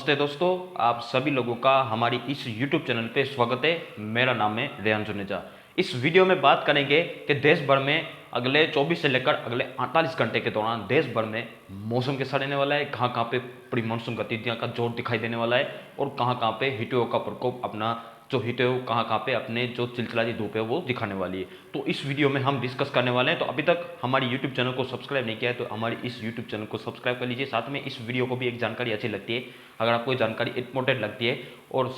नमस्ते दोस्तों, आप सभी लोगों का हमारी इस YouTube चैनल पे स्वागत है। मेरा नाम है रेहान जुनेजा। इस वीडियो में बात करेंगे कि देश भर में अगले 24 से लेकर अगले 48 घंटे के दौरान देश भर में मौसम कैसा रहने वाला है, कहाँ कहाँ पे प्री मानसून गतिविधियाँ का जोर दिखाई देने वाला है और कहाँ कहाँ पे हीट वेव का प्रकोप अपना जो हीट वेव कहाँ कहाँ पे अपने जो चिलचिलाती धूप है वो दिखाने वाली है। तो इस वीडियो में हम डिस्कस करने वाले हैं। तो अभी तक हमारी यूट्यूब चैनल को सब्सक्राइब नहीं किया है तो हमारी इस यूट्यूब चैनल को सब्सक्राइब कर लीजिए। साथ में इस वीडियो को भी एक जानकारी अच्छी लगती है, अगर आपको ये जानकारी इंपॉर्टेंट लगती है और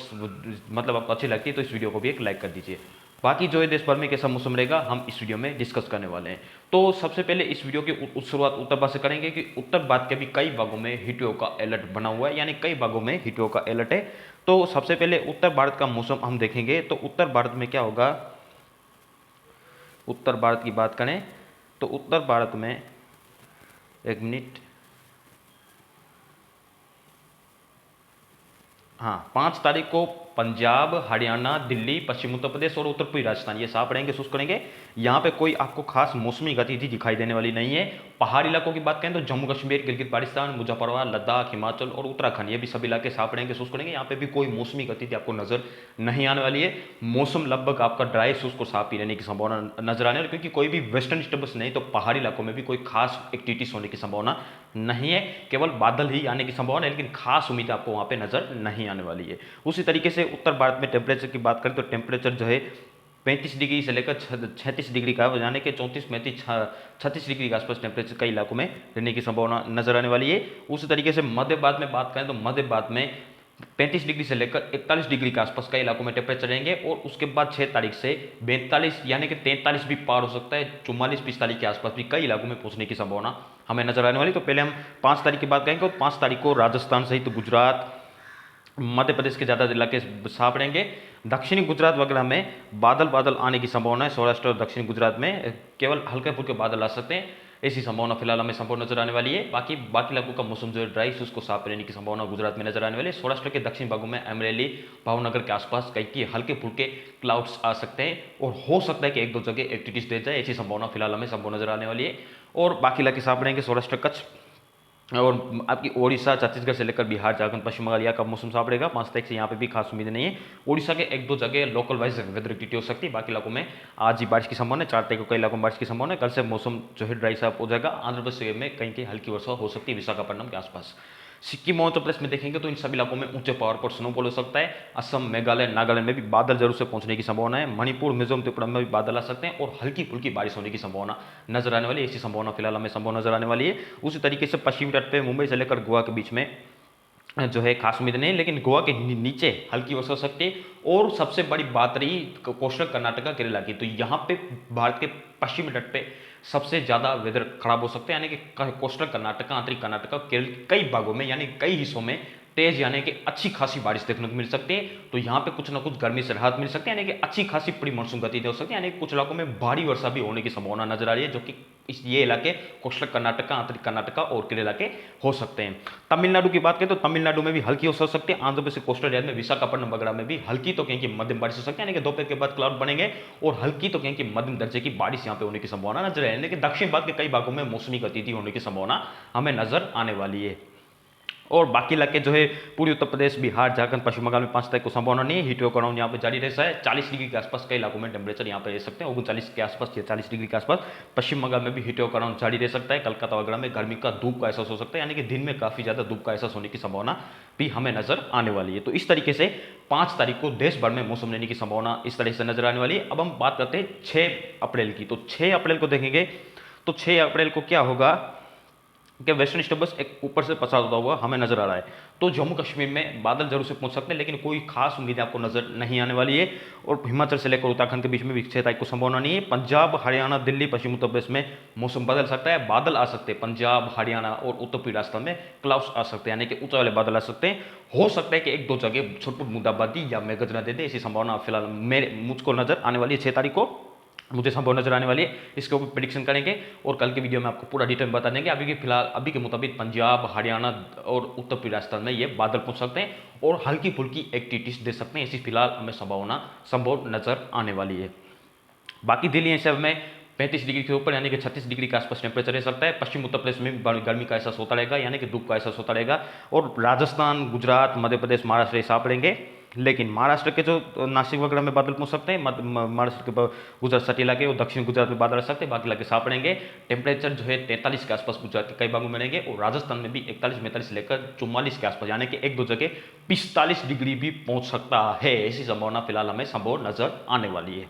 मतलब आपको अच्छी लगती है तो इस वीडियो को भी एक लाइक कर दीजिए। बाकी जो है देश भर में कैसा मौसम रहेगा हम इस वीडियो में डिस्कस करने वाले हैं। तो सबसे पहले इस वीडियो की शुरुआत उत्तर भारत से करेंगे कि उत्तर भारत के भी कई भागों में हीट वेव का अलर्ट बना हुआ है, यानी कई भागों में हीट वेव का अलर्ट है। तो सबसे पहले उत्तर भारत का मौसम हम देखेंगे। तो उत्तर भारत में क्या होगा, उत्तर भारत की बात करें तो उत्तर भारत में एक मिनट, हाँ 5 तारीख को पंजाब, हरियाणा, दिल्ली, पश्चिम उत्तर प्रदेश और उत्तर पूर्वी राजस्थान ये साफ रहेंगे, शुष्क रहेंगे। यहाँ पे कोई आपको खास मौसमी गतिविधि दिखाई देने वाली नहीं है। पहाड़ी इलाकों की बात करें तो जम्मू कश्मीर, गिलगित बाल्टिस्तान, मुजफ्फरनगर, लद्दाख, हिमाचल और उत्तराखंड ये भी सभी इलाके साफ रहेंगे, शुष्क रहेंगे। यहाँ पे भी कोई मौसमी गतिविधि आपको नजर नहीं आने वाली है। मौसम लगभग आपका ड्राई, शुष्क और साफ ही रहने की संभावना नजर आने वाली, क्योंकि कोई भी वेस्टर्न डिस्टर्बेंस नहीं, तो पहाड़ी इलाकों में भी कोई खास एक्टिविटीज होने की संभावना नहीं है। केवल बादल ही आने की संभावना है, लेकिन खास उम्मीद आपको वहां पे नजर नहीं आने वाली है। उसी तरीके से उत्तर भारत में टेम्परेचर की बात करें तो टेम्परेचर जो है 35 डिग्री से लेकर 36 डिग्री का, यानी कि 34, 35, 36 डिग्री के आसपास टेम्परेचर कई इलाकों में रहने की संभावना नजर आने वाली है। उसी तरीके से मध्य भारत में बात करें तो मध्य भारत में 35 डिग्री से लेकर 41 डिग्री के आसपास कई इलाकों में टेम्परेचर रहेंगे और उसके बाद 6 तारीख से 42 यानी कि 43 भी पार हो सकता है, 44, 45 के आसपास भी कई इलाकों में पहुंचने की संभावना हमें नजर आने वाली। तो पहले हम 5 तारीख की बात करेंगे और 5 तारीख को राजस्थान सहित गुजरात, मध्य प्रदेश के ज़्यादा इलाके साफ रहेंगे। दक्षिणी गुजरात वगैरह में बादल बादल आने की संभावना है। सौराष्ट्र और दक्षिणी गुजरात में केवल हल्के फुल्के बादल आ सकते हैं, ऐसी संभावना फिलहाल हमें संपूर्ण नजर आने वाली है। बाकी इलाकों का मौसम जो है ड्राई, उसको साफ रहने की संभावना गुजरात में नजर आने वाली है। सौराष्ट्र के दक्षिण भागों में अमरेली, भावनगर के आसपास कई हल्के फुल्के क्लाउड्स आ सकते हैं और हो सकता है कि एक दो जगह एक्टिविटीज दे जाए, ऐसी संभावना फिलहाल हमें संपूर्ण नजर आने वाली है। और बाकी इलाके साफ रहेंगे, सौराष्ट्र, कच्छ और आपकी ओडिशा, छत्तीसगढ़ से लेकर बिहार, झारखंड, पश्चिम बंगाल का मौसम साफ रहेगा। 5 तारीख से यहाँ पे भी खास उम्मीद नहीं है। ओडिशा के एक दो जगह लोकल वाइज वेदर एक्टिविटी हो सकती है, बाकी इलाकों में आज ही बारिश की संभावना है। 4 तारीख को कई इलाकों में बारिश की संभावना है। कल से मौसम जो है ड्राई साफ हो जाएगा। आंध्र प्रदेश में कहीं कहीं हल्की वर्षा हो सकती है, विशाखापट्टनम के आसपास। सिक्किम और उत्तर प्रदेश में देखेंगे तो इन सभी इलाकों में ऊंचे पहाड़ पर स्नोफॉल हो सकता है। असम, मेघालय, नागालैंड में भी बादल जरूर से पहुंचने की संभावना है। मणिपुर, मिजोरम, त्रिपुरा में भी बादल आ सकते हैं और हल्की फुल्की बारिश होने की संभावना नजर आने वाली है। ऐसी संभावना फिलहाल हमें संभव नजर आने वाली है। उसी तरीके से पश्चिमी तट पे मुंबई से लेकर गोवा के बीच में जो है खास उम्मीद नहीं, लेकिन गोवा के नीचे हल्की वर्षा हो सकती है। और सबसे बड़ी बात रही कोस्टल कर्नाटका, केरला की, तो यहाँ पे भारत के पश्चिमी तट पे सबसे ज्यादा वेदर खराब हो सकते हैं, यानी कि कोस्टल कर्नाटका, आंतरिक कर्नाटका, केरल कई भागों में यानी कई हिस्सों में तेज यानी कि अच्छी खासी बारिश देखने को मिल सकती है। तो यहाँ पे कुछ ना कुछ गर्मी से राहत मिल सकती है, यानी कि अच्छी खासी प्री मानसून गतिविधि हो सकती है, यानी कि कुछ इलाकों में भारी वर्षा भी होने की संभावना नजर आ रही है, जो कि ये इलाके कोस्टल कर्नाटका, आंतरिक कर्नाटका और केरला के हो सकते हैं। तमिलनाडु की बात करें तो तमिलनाडु में भी हल्की हो सकती है। आंध्र प्रदेश कोस्टल एरिया में विशाखापट्टनम वगैरह में भी हल्की तो कहीं की मध्यम बारिश हो सकती है, यानी कि दोपहर के बाद क्लाउड बनेंगे और हल्की तो कहीं की मध्यम दर्जे की बारिश यहाँ पे होने की संभावना नजर है। लेकिन दक्षिण भारत के कई भागों में मौसमी गतिविधि होने की संभावना हमें नजर आने वाली है। और बाकी इलाके जो है पूर्वी उत्तर प्रदेश, बिहार, झारखंड, पश्चिम बंगाल में 5 तारीख को संभावना नहीं है। हीट वेव का राउंड यहाँ पे जारी रहता है। 40 डिग्री के आसपास कई इलाकों में टेम्परेचर यहाँ पे रह सकते हैं, 39 के आसपास या 40 डिग्री के आसपास। पश्चिम बंगाल में भी हीट वेव का राउंड जारी रह सकता है। कलकत्ता वगैरह में गर्मी का धूप का एहसास हो सकता है, यानी कि दिन में काफी ज्यादा धूप का एहसास होने की संभावना भी हमें नजर आने वाली है। तो इस तरीके से 5 तारीख को देश भर में मौसम रहने की संभावना इस तरह से नजर आने वाली है। अब हम बात करते हैं 6 अप्रैल की। तो 6 अप्रैल को देखेंगे तो 6 अप्रैल को क्या होगा कि वेस्टर्न डिस्टर्बेंस एक ऊपर से पसार होता हुआ हमें नजर आ रहा है। तो जम्मू कश्मीर में बादल जरूर से पहुंच सकते हैं, लेकिन कोई खास उम्मीद आपको नजर नहीं आने वाली है। और हिमाचल से लेकर उत्तराखंड के बीच में भी 6 तारीख को संभावना नहीं है। पंजाब, हरियाणा, दिल्ली, पश्चिम उत्तर प्रदेश में मौसम बदल सकता है, बादल आ सकते हैं। पंजाब, हरियाणा और उत्तर पूर्वी राजस्थान में क्लाउड्स आ सकते हैं, यानी कि ऊंचाई वाले बादल आ सकते हैं। हो सकता है कि एक दो जगह छोटी बूंदाबांदी या मेघगर्जना दे दे, ऐसी संभावना फिलहाल मुझको नजर आने वाली है। 6 तारीख को मुझे संभव नजर आने वाली है। इसके ऊपर प्रेडिक्शन करेंगे और कल के वीडियो में आपको पूरा डिटेल बता देंगे। अभी के मुताबिक पंजाब, हरियाणा और उत्तर पूर्वी राजस्थान में ये बादल पहुंच सकते हैं और हल्की फुल्की एक्टिविटीज दे सकते हैं, ऐसी फिलहाल हमें संभावना संभव नजर आने वाली है। बाकी दिल्ली एनसीआर में 35 डिग्री के ऊपर यानी कि 36 डिग्री के आसपास टेम्परेचर रह सकता है। पश्चिम उत्तर प्रदेश में गर्मी का एहसास होता रहेगा, यानी कि धूप का एहसास होता रहेगा। और राजस्थान, गुजरात, मध्य प्रदेश, महाराष्ट्र ये साफ रहेंगे। लेकिन महाराष्ट्र के जो नासिक वगैरह में बादल पहुंच सकते हैं, महाराष्ट्र के गुजरात सटी इलाके और दक्षिण गुजरात में बादल आ सकते हैं, बाकी इलाके साफ रहेंगे। टेम्परेचर जो है 43 के आसपास गुजरात के कई भागों में रहेंगे और राजस्थान में भी 41-42 से लेकर 44 के आसपास, यानी कि एक दो जगह 45 डिग्री भी पहुंच सकता है। ऐसी संभावना फिलहाल हमें संभव नजर आने वाली है।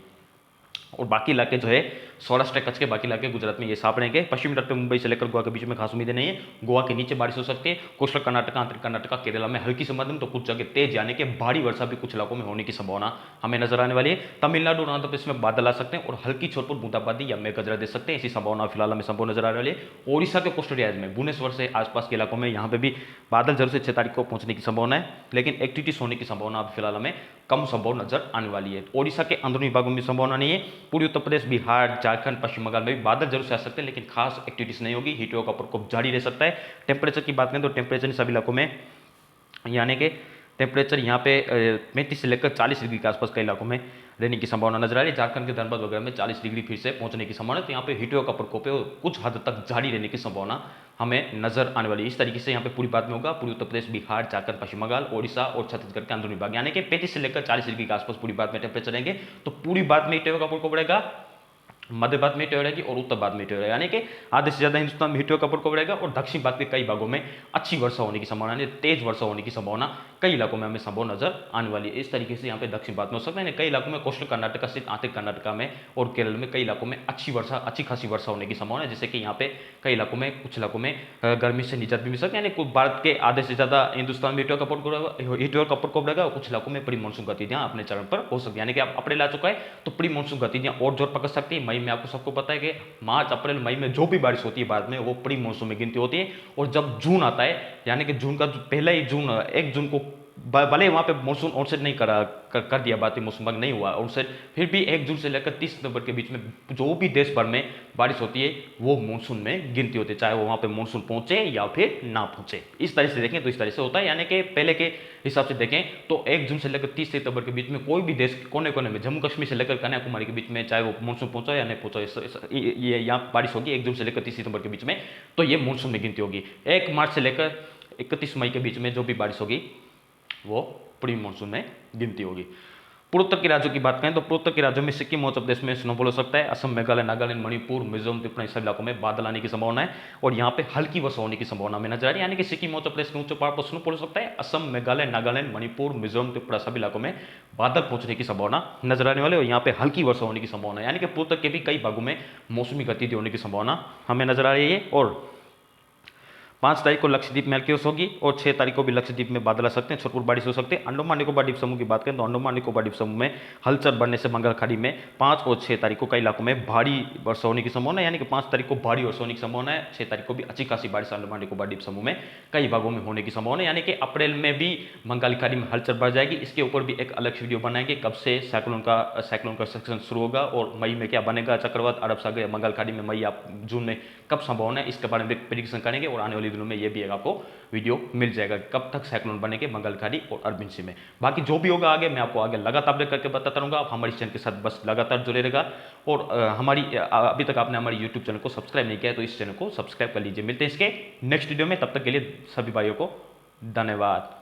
और बाकी इलाके जो है सौराष्ट्र कच्छ के बाकी इलाके गुजरात में ये साफ रहेंगे। पश्चिमी तट पे मुंबई से लेकर गोवा के बीच में खास उम्मीदें नहीं है। गोवा के नीचे बारिश हो सकती है। कोस्टल कर्नाटक, आंतरिक कर्नाटक, केरला में हल्की से मध्यम तो कुछ जगह तेज यानी कि भारी वर्षा भी कुछ इलाकों में होने की संभावना हमें नजर आने वाली है। तमिलनाडु और आंध्र प्रदेश में बादल आ सकते हैं और हल्की छोटपुर बूंदाबांदी या मेघगर्जन दे सकते हैं। ऐसी संभावना फिलहाल हमें संभव नजर आने वाली है। ओडिशा के कोस्टल एरियाज में भुवनेश्वर से आसपास के इलाकों में यहाँ पे भी बादल जरूर से 6 तारीख को पहुंचने की संभावना है, लेकिन एक्टिविटीज होने की संभावना अब फिलहाल हमें कम संभव नजर आने वाली है। ओडिशा के अंदरूनी भागों में संभावना नहीं है। पूर्वी उत्तर प्रदेश, बिहार, झारखंड, पश्चिम बंगाल में भी बादल जरूर से आ सकते हैं, लेकिन खास एक्टिविटीज नहीं होगी। हीट वेव का प्रकोप जारी रह सकता है। टेम्परेचर की बात करें तो टेम्परेचर इन सभी इलाकों में यानी कि टेम्परेचर यहाँ पे 35 से लेकर 40 डिग्री के आसपास कई इलाकों में रहने की संभावना नजर आ रही है। झारखंड के धनबाद वगैरह में 40 डिग्री फिर से पहुंचने की संभावना है। तो यहाँ पे हीट वेव का प्रकोप है और कुछ हद तक जारी रहने की संभावना हमें नजर आने वाली है। इस तरीके से यहाँ पे पूरी बात में होगा। पूर्वी उत्तर प्रदेश, बिहार, झारखंड, पश्चिम बंगाल, ओडिशा और छत्तीसगढ़ के अंदरूनी भाग यानी कि 35 से लेकर 40 डिग्री के आसपास पूरी बात में टेम्परेचर रहेंगे। तो पूरी बात में हीट वेव का प्रकोप रहेगा, मध्य भारत में हीट वेव रहेगी और उत्तर भारत में हीट वेव रहेगा, यानी कि आधे से ज्यादा हिंदुस्तान में हीट वेव का प्रकोप रहेगा। और दक्षिण भारत के कई भागों में अच्छी वर्षा होने की संभावना है, तेज वर्षा होने की संभावना कई इलाकों में हमें संभव नजर आने वाली है। इस तरीके से यहाँ पे दक्षिण भारत में हो सकता है, कई इलाकों में कोस्टल कर्नाटक स्थित आंतरिक कर्नाटका में और केरल में कई इलाकों में अच्छी खासी वर्षा होने की संभावना है, जैसे कि यहाँ पे कई इलाकों में कुछ इलाकों में गर्मी से निजात भी मिल सकती है, यानी भारत के आधे से ज्यादा हिंदुस्तान में हीट वेव का प्रकोप रहेगा और कुछ इलाकों में प्री मानसून गतिविधियां अपने चरण पर हो सकती है, यानी कि अब अप्रैल आ चुका है तो प्री मानसून गतिविधियां और जोर पकड़ सकती है। मई में आपको सबको पता है कि मार्च, अप्रैल, मई में जो भी बारिश होती है भारत में वो प्री मानसून में गिनती होती है। और जब जून आता है यानी कि जून का पहला ही जून 1 जून को भले वहां पे मानसून ऑनसेट नहीं कर दिया, बात मौसम भंग नहीं हुआ ऑनसेट, फिर भी 1 जून से लेकर 30 सितंबर के बीच में जो भी देश भर में बारिश होती है वो मानसून में गिनती होती है, चाहे वो वहां पे मानसून पहुंचे या फिर ना पहुंचे। इस तरह से देखें तो इस तरह से होता है, यानी कि पहले के हिसाब से देखें तो 1 जून से लेकर 30 सितंबर के बीच में कोई भी देश कोने कोने में, जम्मू कश्मीर से लेकर कन्याकुमारी के बीच में, चाहे वो मानसून पहुंचा या नहीं पहुंचा, ये यहाँ बारिश होगी 1 जून से लेकर 30 सितंबर के बीच में, तो ये मानसून में गिनती होगी। 1 मार्च से लेकर 31 मई के बीच में जो भी बारिश होगी वो प्री मानसून में गिनती होगी। पूर्वोत्तर के राज्यों की बात करें तो पूर्वोत्तर के राज्यों में सिक्किम, हिमाचल प्रदेश में स्नोफॉल हो सकता है। असम, मेघालय, नागालैंड, मणिपुर, मिजोरम, त्रिपुरा सभी इलाकों में बादल आने की संभावना है और यहाँ पे हल्की वर्षा होने की संभावना में नजर आ रही है, यानी कि सिक्किम, हिमाचल प्रदेश के ऊंचे पहाड़ पर स्नोफॉल हो सकता है। असम, मेघालय, नागालैंड, मणिपुर, मिजोरम, त्रिपुरा सभी इलाकों में बादल पहुंचने की संभावना नजर आने वाले और यहाँ पे हल्की वर्षा होने की संभावना है, यानी कि पूर्वोत्तर के भी कई भागों में मौसमी गतिविधि होने की संभावना हमें नजर आ रही है। और 5 तारीख को लक्षद्वीप में हल्की होगी और 6 तारीख को भी लक्षद्वीप में बादल आ सकते हैं, छोटपुर बारिश हो सकती है। अंडमान निकोबार द्वीप समूह की बात करें तो अंडमान निकोबार द्वीप समूह में हलचल बढ़ने से बंगाल खाड़ी में 5 और 6 तारीख को कई इलाकों में भारी वर्षा होने की संभावना है, यानी कि 5 तारीख को भारी वर्षा होने की संभावना है। 6 तारीख को भी अच्छी खासी बारिश अंडमान निकोबार द्वीप समूह में कई भागों में होने की संभावना है, यानी कि अप्रैल में भी बंगाल खाड़ी में हलचल बढ़ जाएगी। इसके ऊपर भी एक अलग वीडियो बनाएंगे, कब से साइक्लोन का सेक्शन शुरू होगा और मई में क्या बनेगा चक्रवात अरब सागर बंगाल खाड़ी में, मई या जून में कब संभावना है, इसके बारे में प्रेडिक्शन करेंगे और आने वाले दिनों में ये भी आपको वीडियो मिल जाएगा कब तक साइक्लोन बनेंगे बंगाल खाड़ी और अरबिन सी में। बाकी जो भी होगा आगे मैं आपको आगे लगातार अपडेट करके बताता रहूंगा। आप हमारी चैनल के साथ बस लगातार जुड़े रहेगा और अभी तक आपने हमारी यूट्यूब चैनल को सब्सक्राइब नहीं किया है तो इस चैनल को सब्सक्राइब कर लीजिए। मिलते हैं इसके नेक्स्ट वीडियो में, तब तक के लिए सभी भाइयों को धन्यवाद।